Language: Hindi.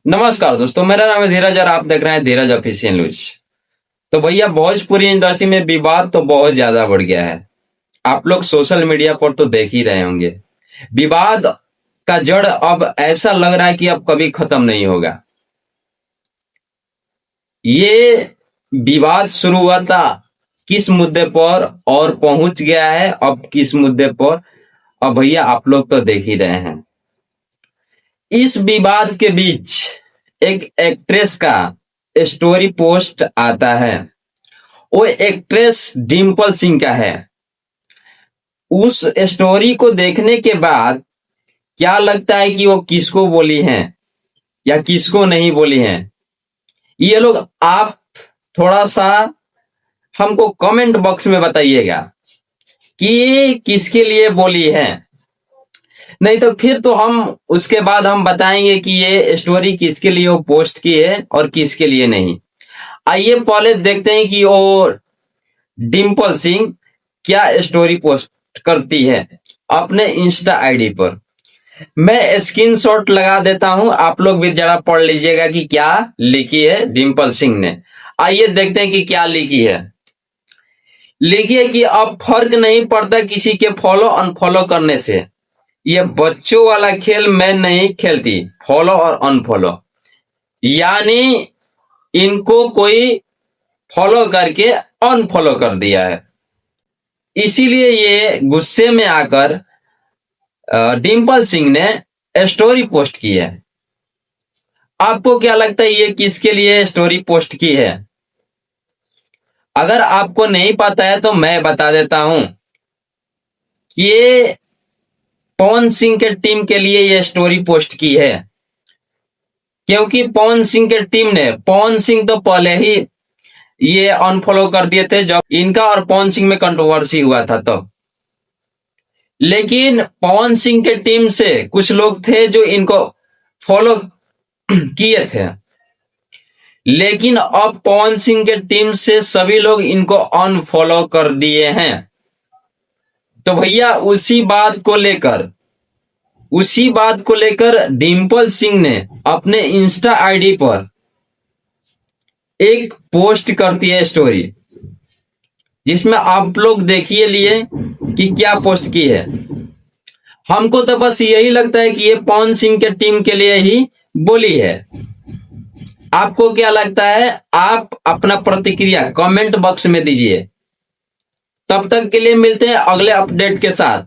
नमस्कार दोस्तों, मेरा नाम है धीरज और आप देख रहे हैं धीरज ऑफिशियल न्यूज। तो भैया, भोजपुरी इंडस्ट्री में विवाद तो बहुत ज्यादा बढ़ गया है। आप लोग सोशल मीडिया पर तो देख ही रहे होंगे। विवाद का जड़ अब ऐसा लग रहा है कि अब कभी खत्म नहीं होगा। ये विवाद शुरू हुआ था किस मुद्दे पर और पहुंच गया है अब किस मुद्दे पर, अब भैया आप लोग तो देख ही रहे हैं। इस विवाद के बीच एक एक्ट्रेस का स्टोरी पोस्ट आता है। वो एक्ट्रेस डिम्पल सिंह का है। उस स्टोरी को देखने के बाद क्या लगता है कि वो किसको बोली हैं या किसको नहीं बोली हैं, ये लोग आप थोड़ा सा हमको कमेंट बॉक्स में बताइएगा कि ये किसके लिए बोली है। नहीं तो फिर तो हम उसके बाद हम बताएंगे कि ये स्टोरी किसके लिए वो पोस्ट की है और किसके लिए नहीं। आइए पहले देखते हैं कि वो डिम्पल सिंह क्या स्टोरी पोस्ट करती है अपने इंस्टा आईडी पर। मैं स्क्रीनशॉट लगा देता हूं, आप लोग भी जरा पढ़ लीजिएगा कि क्या लिखी है डिम्पल सिंह ने। आइए देखते हैं कि क्या लिखी है। लिखी है कि अब फर्क नहीं पड़ता किसी के फॉलो अनफॉलो करने से। ये बच्चों वाला खेल मैं नहीं खेलती, फॉलो और अनफॉलो। यानी इनको कोई फॉलो करके अनफॉलो कर दिया है, इसीलिए ये गुस्से में आकर डिम्पल सिंह ने स्टोरी पोस्ट की है। आपको क्या लगता है ये किसके लिए स्टोरी पोस्ट की है? अगर आपको नहीं पता है तो मैं बता देता हूं कि ये पवन सिंह के टीम के लिए ये स्टोरी पोस्ट की है। क्योंकि पवन सिंह के टीम ने, पवन सिंह तो पहले ही ये अनफॉलो कर दिए थे जब इनका और पवन सिंह में कंट्रोवर्सी हुआ था तब। लेकिन पवन सिंह के टीम से कुछ लोग थे जो इनको फॉलो किए थे, लेकिन अब पवन सिंह के टीम से सभी लोग इनको अनफॉलो कर दिए हैं। तो भैया उसी बात को लेकर डिम्पल सिंह ने अपने इंस्टा आईडी पर एक पोस्ट करती है स्टोरी, जिसमें आप लोग देखिए लिए कि क्या पोस्ट की है। हमको तो बस यही लगता है कि ये पवन सिंह के टीम के लिए ही बोली है। आपको क्या लगता है? आप अपना प्रतिक्रिया कमेंट बॉक्स में दीजिए। तब तक के लिए मिलते हैं अगले अपडेट के साथ।